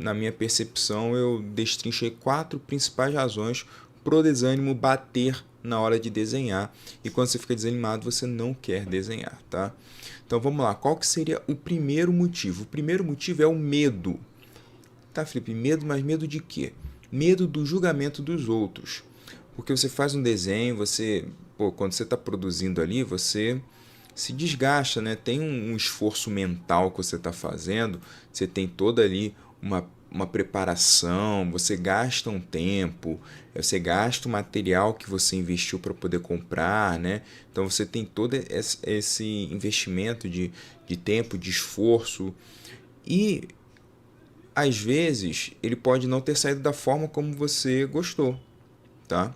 na minha percepção, eu destrinchei 4 principais razões para o desânimo bater na hora de desenhar. E quando você fica desanimado, você não quer desenhar, tá? Então vamos lá, qual que seria o primeiro motivo? O primeiro motivo é o medo. Tá, Felipe, medo, mas medo de quê? Medo do julgamento dos outros. Porque você faz um desenho, quando você está produzindo ali, você se desgasta, né? Tem um esforço mental que você está fazendo, você tem toda ali uma preparação, você gasta um tempo, você gasta o material que você investiu para poder comprar, né? Então você tem todo esse investimento de tempo, de esforço, e às vezes ele pode não ter saído da forma como você gostou, tá?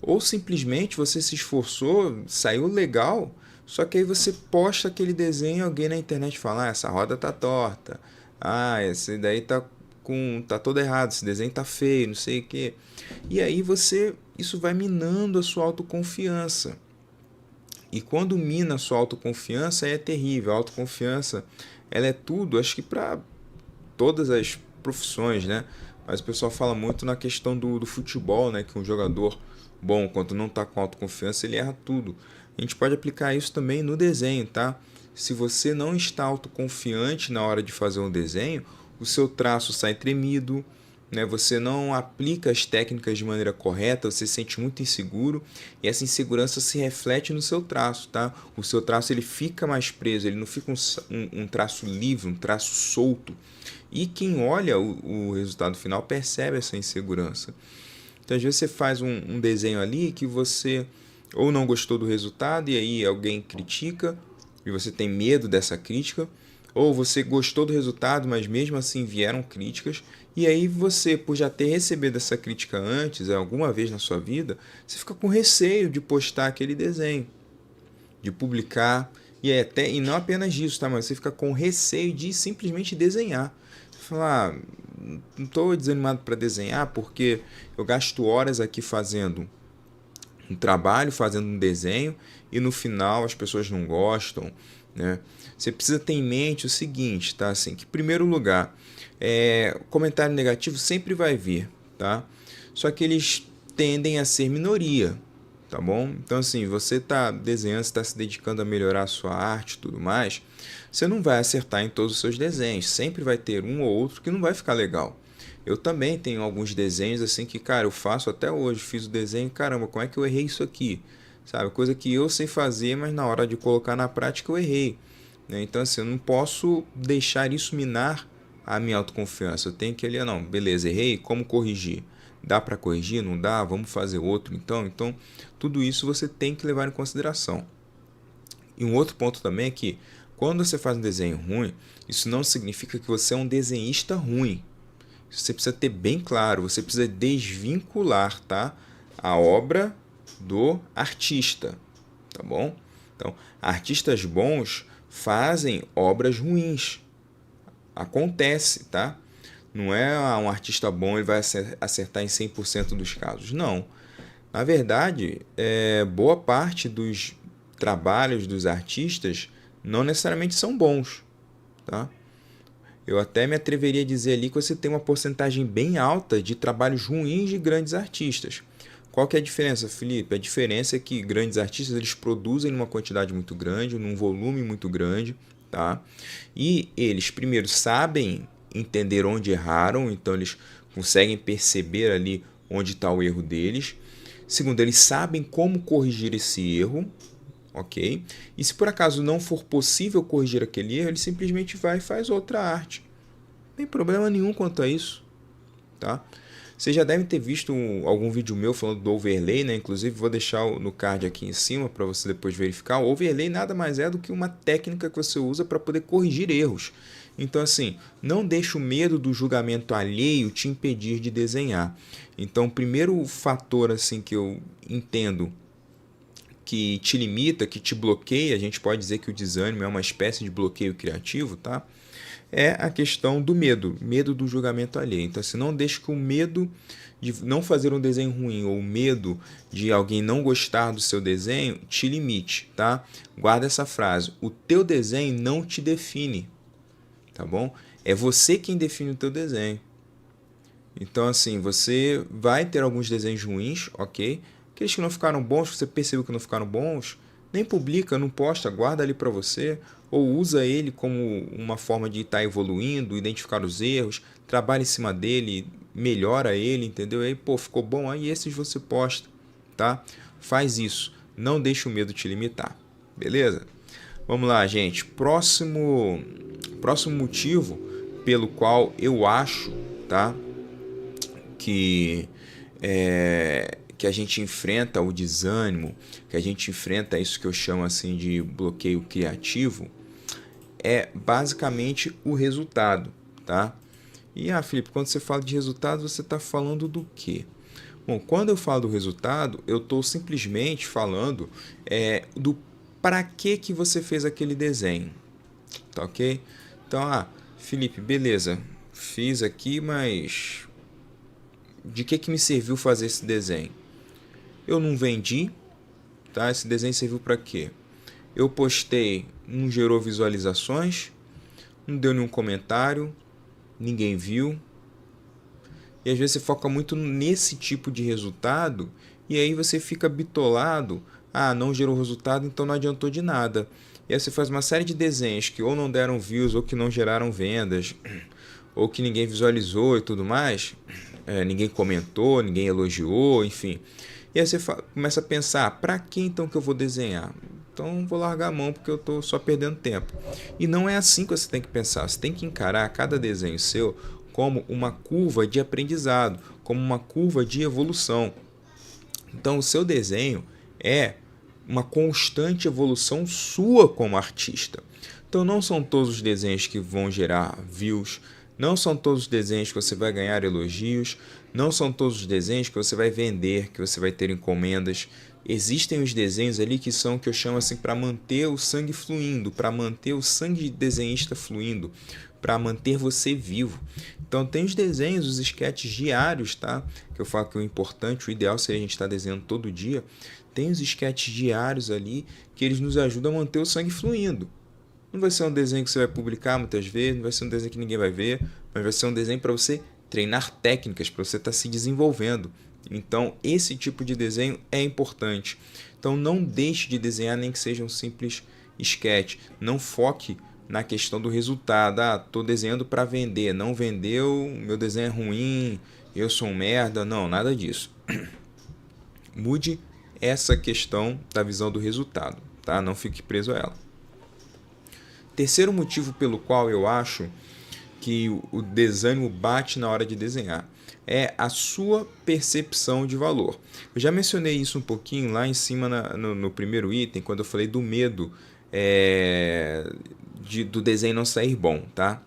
Ou simplesmente você se esforçou, saiu legal, só que aí você posta aquele desenho e alguém na internet fala: ah, essa roda tá torta, ah, esse daí tá todo errado, esse desenho tá feio, não sei o quê. E aí isso vai minando a sua autoconfiança. E quando mina a sua autoconfiança é terrível. A autoconfiança, ela é tudo, acho que para todas as profissões, né? Mas o pessoal fala muito na questão do futebol, né? Que um jogador bom, quando não está com autoconfiança, ele erra tudo. A gente pode aplicar isso também no desenho, tá? Se você não está autoconfiante na hora de fazer um desenho, o seu traço sai tremido, né? Você não aplica as técnicas de maneira correta, você se sente muito inseguro e essa insegurança se reflete no seu traço, tá? O seu traço ele fica mais preso, ele não fica um traço livre, um traço solto. E quem olha o resultado final percebe essa insegurança. Então, às vezes você faz um desenho ali que você ou não gostou do resultado e aí alguém critica e você tem medo dessa crítica, ou você gostou do resultado, mas mesmo assim vieram críticas, e aí você, por já ter recebido essa crítica antes, alguma vez na sua vida, você fica com receio de postar aquele desenho, de publicar, e não apenas disso, tá? Mas você fica com receio de simplesmente desenhar. Você fala, não estou desanimado para desenhar porque eu gasto horas aqui fazendo um trabalho, fazendo um desenho, e no final as pessoas não gostam, né? Você precisa ter em mente o seguinte, tá? Assim, que em primeiro lugar, comentário negativo sempre vai vir, tá? Só que eles tendem a ser minoria, tá bom? Então assim, você está desenhando, está se dedicando a melhorar a sua arte e tudo mais, você não vai acertar em todos os seus desenhos, sempre vai ter um ou outro que não vai ficar legal. Eu também tenho alguns desenhos assim que, cara, eu faço até hoje, fiz o desenho, caramba, como é que eu errei isso aqui? Sabe, coisa que eu sei fazer, mas na hora de colocar na prática eu errei, né? Então assim, eu não posso deixar isso minar a minha autoconfiança. Eu tenho que ali, não, beleza, errei, como corrigir? Dá para corrigir? Não dá? Vamos fazer outro então? Então, tudo isso você tem que levar em consideração. E um outro ponto também é que quando você faz um desenho ruim, isso não significa que você é um desenhista ruim. Você precisa ter bem claro, você precisa desvincular, tá, a obra do artista, tá bom? Então, artistas bons fazem obras ruins. Acontece, tá? Não é um artista bom, ele vai acertar em 100% dos casos. Não. Na verdade, boa parte dos trabalhos dos artistas não necessariamente são bons, tá? Eu até me atreveria a dizer ali que você tem uma porcentagem bem alta de trabalhos ruins de grandes artistas. Qual que é a diferença, Felipe? A diferença é que grandes artistas eles produzem numa quantidade muito grande, num volume muito grande, tá? E eles, primeiro, sabem entender onde erraram, então eles conseguem perceber ali onde está o erro deles. Segundo, eles sabem como corrigir esse erro, ok? E se por acaso não for possível corrigir aquele erro, ele simplesmente vai e faz outra arte. Não tem problema nenhum quanto a isso, tá? Vocês já devem ter visto algum vídeo meu falando do overlay, né? Inclusive vou deixar no card aqui em cima para você depois verificar. O overlay nada mais é do que uma técnica que você usa para poder corrigir erros. Então assim, não deixe o medo do julgamento alheio te impedir de desenhar. Então o primeiro fator assim que eu entendo que te limita, que te bloqueia, a gente pode dizer que o desânimo é uma espécie de bloqueio criativo, tá? É a questão do medo do julgamento alheio. Então, assim, não deixe que o medo de não fazer um desenho ruim ou o medo de alguém não gostar do seu desenho te limite, tá? Guarda essa frase, o teu desenho não te define, tá bom? É você quem define o teu desenho. Então, assim, você vai ter alguns desenhos ruins, ok? Aqueles que não ficaram bons, você percebeu que não ficaram bons, nem publica, não posta, guarda ali para você, ou usa ele como uma forma de estar evoluindo, identificar os erros, trabalha em cima dele, melhora ele, entendeu? Aí, pô, ficou bom, aí esses você posta, tá? Faz isso, não deixe o medo te limitar, beleza? Vamos lá, gente. Próximo motivo pelo qual eu acho, tá, que que a gente enfrenta o desânimo, que a gente enfrenta isso que eu chamo assim de bloqueio criativo, é basicamente o resultado, tá? E Felipe, quando você fala de resultado, você está falando do quê? Bom, quando eu falo do resultado, eu estou simplesmente falando do para que você fez aquele desenho, tá ok? Então, Felipe, beleza, fiz aqui, mas de que me serviu fazer esse desenho? Eu não vendi, tá? Esse desenho serviu para quê? Eu postei, não gerou visualizações, não deu nenhum comentário, ninguém viu. E às vezes você foca muito nesse tipo de resultado e aí você fica bitolado. Não gerou resultado, então não adiantou de nada. E aí você faz uma série de desenhos que ou não deram views, ou que não geraram vendas, ou que ninguém visualizou e tudo mais. Ninguém comentou, ninguém elogiou, enfim. E aí você começa a pensar, para que então que eu vou desenhar? Então vou largar a mão porque eu estou só perdendo tempo. E não é assim que você tem que pensar. Você tem que encarar cada desenho seu como uma curva de aprendizado, como uma curva de evolução. Então o seu desenho é uma constante evolução sua como artista. Então não são todos os desenhos que vão gerar views, não são todos os desenhos que você vai ganhar elogios, não são todos os desenhos que você vai vender, que você vai ter encomendas. Existem os desenhos ali que são, que eu chamo assim, para manter o sangue fluindo, para manter o sangue de desenhista fluindo, para manter você vivo. Então tem os desenhos, os sketches diários, tá? Que eu falo que o importante, o ideal seria a gente estar desenhando todo dia. Tem os sketches diários ali que eles nos ajudam a manter o sangue fluindo. Não vai ser um desenho que você vai publicar muitas vezes, não vai ser um desenho que ninguém vai ver, mas vai ser um desenho para você treinar técnicas, para você estar se desenvolvendo. Então, esse tipo de desenho é importante. Então, não deixe de desenhar nem que seja um simples sketch. Não foque na questão do resultado. Estou desenhando para vender. Não vendeu, meu desenho é ruim, eu sou um merda. Não, nada disso. Mude essa questão da visão do resultado, tá? Não fique preso a ela. Terceiro motivo pelo qual eu acho que o desânimo bate na hora de desenhar é a sua percepção de valor. Eu já mencionei isso um pouquinho lá em cima no primeiro item, quando eu falei do medo do desenho não sair bom, tá?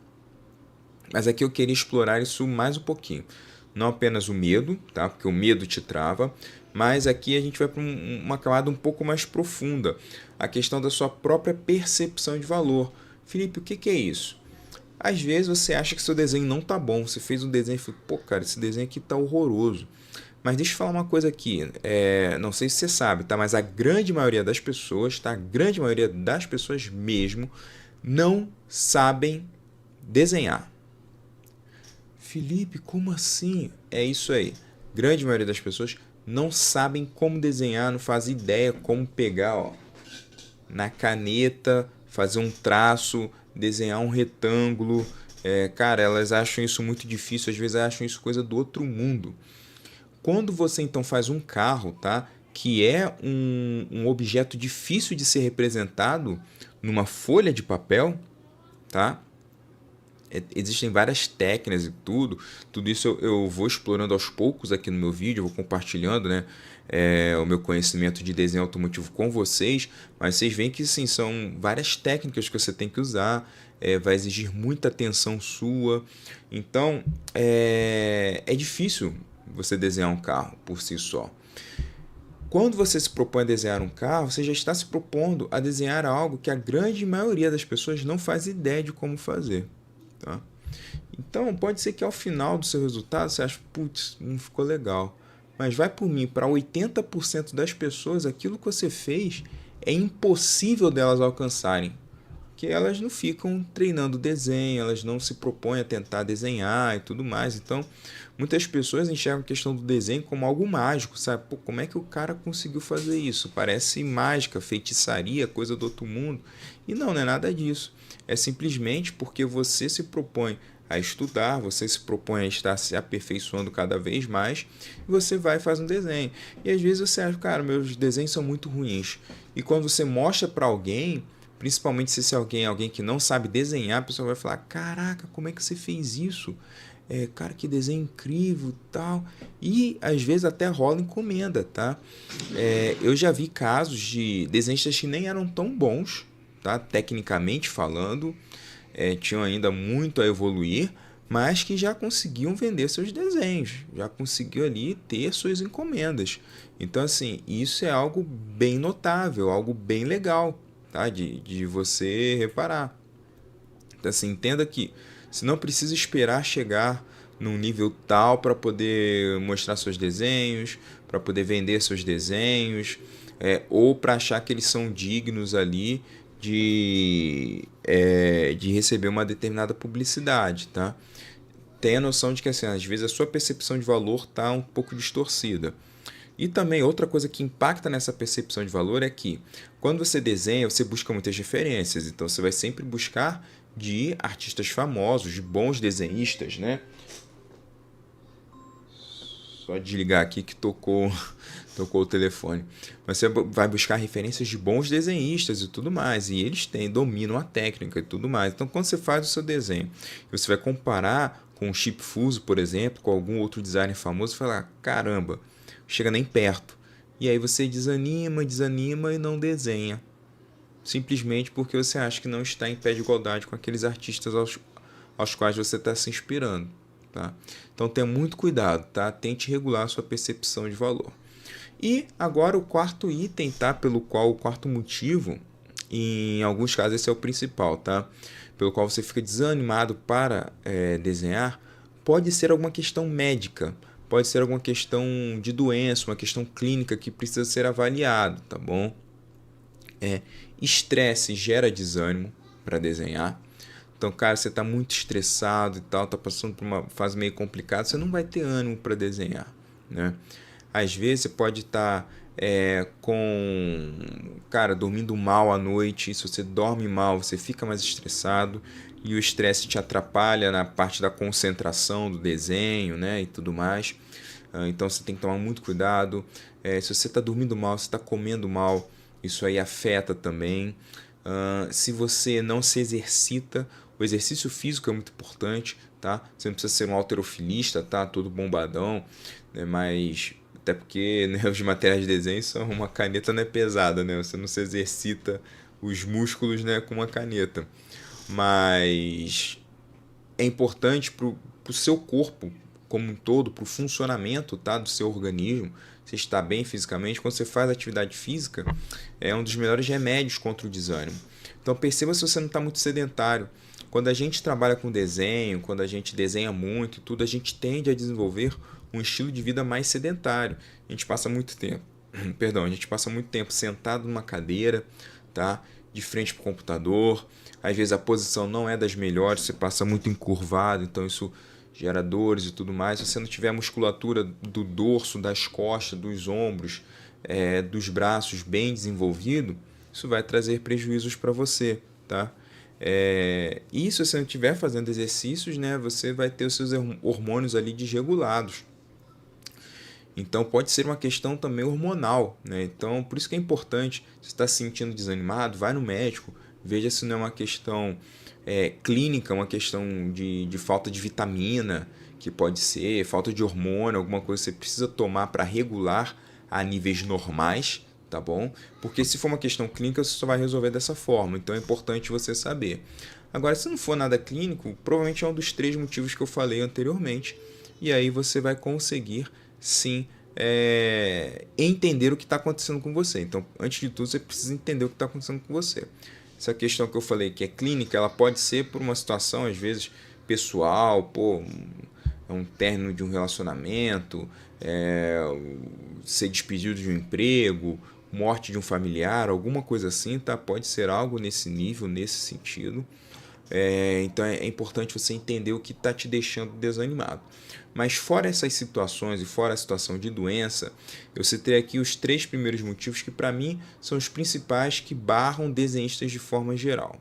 Mas aqui eu queria explorar isso mais um pouquinho. Não apenas o medo, tá? Porque o medo te trava, mas aqui a gente vai para uma camada um pouco mais profunda. A questão da sua própria percepção de valor. Felipe, o que é isso? Às vezes você acha que seu desenho não tá bom. Você fez um desenho e falou, pô, cara, esse desenho aqui tá horroroso. Mas deixa eu falar uma coisa aqui. Não sei se você sabe, tá? Mas a grande maioria das pessoas, tá? A grande maioria das pessoas mesmo não sabem desenhar. Felipe, como assim? É isso aí. Grande maioria das pessoas não sabem como desenhar, não fazem ideia como pegar, na caneta, fazer um traço, desenhar um retângulo. Cara, elas acham isso muito difícil, às vezes acham isso coisa do outro mundo. Quando você então faz um carro, tá? Que é um objeto difícil de ser representado numa folha de papel, tá? Existem várias técnicas e tudo isso eu vou explorando aos poucos aqui no meu vídeo, eu vou compartilhando, né, o meu conhecimento de desenho automotivo com vocês, mas vocês veem que sim, são várias técnicas que você tem que usar, vai exigir muita atenção sua, então é difícil você desenhar um carro por si só. Quando você se propõe a desenhar um carro, você já está se propondo a desenhar algo que a grande maioria das pessoas não faz ideia de como fazer. Tá? Então, pode ser que ao final do seu resultado você ache, putz, não ficou legal. Mas vai por mim, para 80% das pessoas, aquilo que você fez é impossível delas alcançarem. porque elas não ficam treinando desenho, elas não se propõem a tentar desenhar e tudo mais. Então, muitas pessoas enxergam a questão do desenho como algo mágico, sabe? Pô, como é que o cara conseguiu fazer isso? Parece mágica, feitiçaria, coisa do outro mundo. E não, não é nada disso. É simplesmente porque você se propõe a estudar, você se propõe a estar se aperfeiçoando cada vez mais e você vai e faz um desenho. E às vezes você acha, cara, meus desenhos são muito ruins. E quando você mostra para alguém, principalmente se esse alguém é alguém que não sabe desenhar, a pessoa vai falar, caraca, como é que você fez isso? Cara, que desenho incrível, tal. E às vezes até rola encomenda, tá? Eu já vi casos de desenhistas que nem eram tão bons, tá? Tecnicamente falando, tinham ainda muito a evoluir, mas que já conseguiam vender seus desenhos, já conseguiu ali ter suas encomendas. Então, assim, isso é algo bem notável, algo bem legal, tá? De você reparar. Então, assim, entenda que você não precisa esperar chegar num nível tal para poder mostrar seus desenhos, para poder vender seus desenhos, ou para achar que eles são dignos ali de receber uma determinada publicidade, tá? Tenha noção de que assim, às vezes a sua percepção de valor está um pouco distorcida. E também outra coisa que impacta nessa percepção de valor é que quando você desenha, você busca muitas referências. Então você vai sempre buscar de artistas famosos, de bons desenhistas, né? Só desligar aqui que tocou o telefone. Mas você vai buscar referências de bons desenhistas e tudo mais. E eles dominam a técnica e tudo mais. Então, quando você faz o seu desenho, você vai comparar com o Chip Fuso, por exemplo, com algum outro designer famoso, e falar, caramba, chega nem perto. E aí você desanima e não desenha. Simplesmente porque você acha que não está em pé de igualdade com aqueles artistas aos quais você está se inspirando. Tá? Então tenha muito cuidado, tá? Tente regular a sua percepção de valor. E agora o quarto item, tá? O quarto motivo, em alguns casos esse é o principal, tá? Pelo qual você fica desanimado para desenhar, pode ser alguma questão médica, pode ser alguma questão de doença, uma questão clínica que precisa ser avaliado, tá bom? Estresse gera desânimo para desenhar. Então, cara, você está muito estressado e tal, está passando por uma fase meio complicada, você não vai ter ânimo para desenhar, né? Às vezes você pode estar dormindo mal à noite. Se você dorme mal, você fica mais estressado e o estresse te atrapalha na parte da concentração do desenho, né, e tudo mais. Então você tem que tomar muito cuidado. Se você está dormindo mal, se está comendo mal, isso aí afeta também. Se você não se exercita, o exercício físico é muito importante, tá? Você não precisa ser um halterofilista, tá? Todo bombadão, né? Mas até porque, né, os materiais de desenho são uma caneta, não é pesada, né? Você não se exercita os músculos, né, com uma caneta. Mas é importante para o seu corpo como um todo, para o funcionamento, tá, do seu organismo. Você está bem fisicamente. Quando você faz atividade física, é um dos melhores remédios contra o desânimo. Então perceba se você não está muito sedentário. Quando a gente trabalha com desenho, quando a gente desenha muito e tudo, a gente tende a desenvolver um estilo de vida mais sedentário. A gente passa muito tempo, a gente passa muito tempo sentado numa cadeira, tá? De frente para o computador. Às vezes a posição não é das melhores, você passa muito encurvado, então isso gera dores e tudo mais. Se você não tiver a musculatura do dorso, das costas, dos ombros, dos braços bem desenvolvido, isso vai trazer prejuízos para você, tá? E se você não estiver fazendo exercícios, né, você vai ter os seus hormônios ali desregulados. Então pode ser uma questão também hormonal, né? Então por isso que é importante, se está se sentindo desanimado, vai no médico, veja se não é uma questão clínica, uma questão de falta de vitamina, que pode ser, falta de hormônio, alguma coisa que você precisa tomar para regular a níveis normais, tá bom? Porque se for uma questão clínica, você só vai resolver dessa forma, então é importante você saber. Agora, se não for nada clínico, provavelmente é um dos 3 motivos que eu falei anteriormente, e aí você vai conseguir sim entender o que está acontecendo com você. Então, antes de tudo, você precisa entender o que está acontecendo com você. Essa questão que eu falei que é clínica, ela pode ser por uma situação, às vezes, pessoal, é um término de um relacionamento, ser despedido de um emprego, morte de um familiar, alguma coisa assim, tá? Pode ser algo nesse nível, nesse sentido. Então é importante você entender o que está te deixando desanimado. Mas fora essas situações e fora a situação de doença, eu citei aqui os 3 primeiros motivos que para mim são os principais que barram desenhistas de forma geral.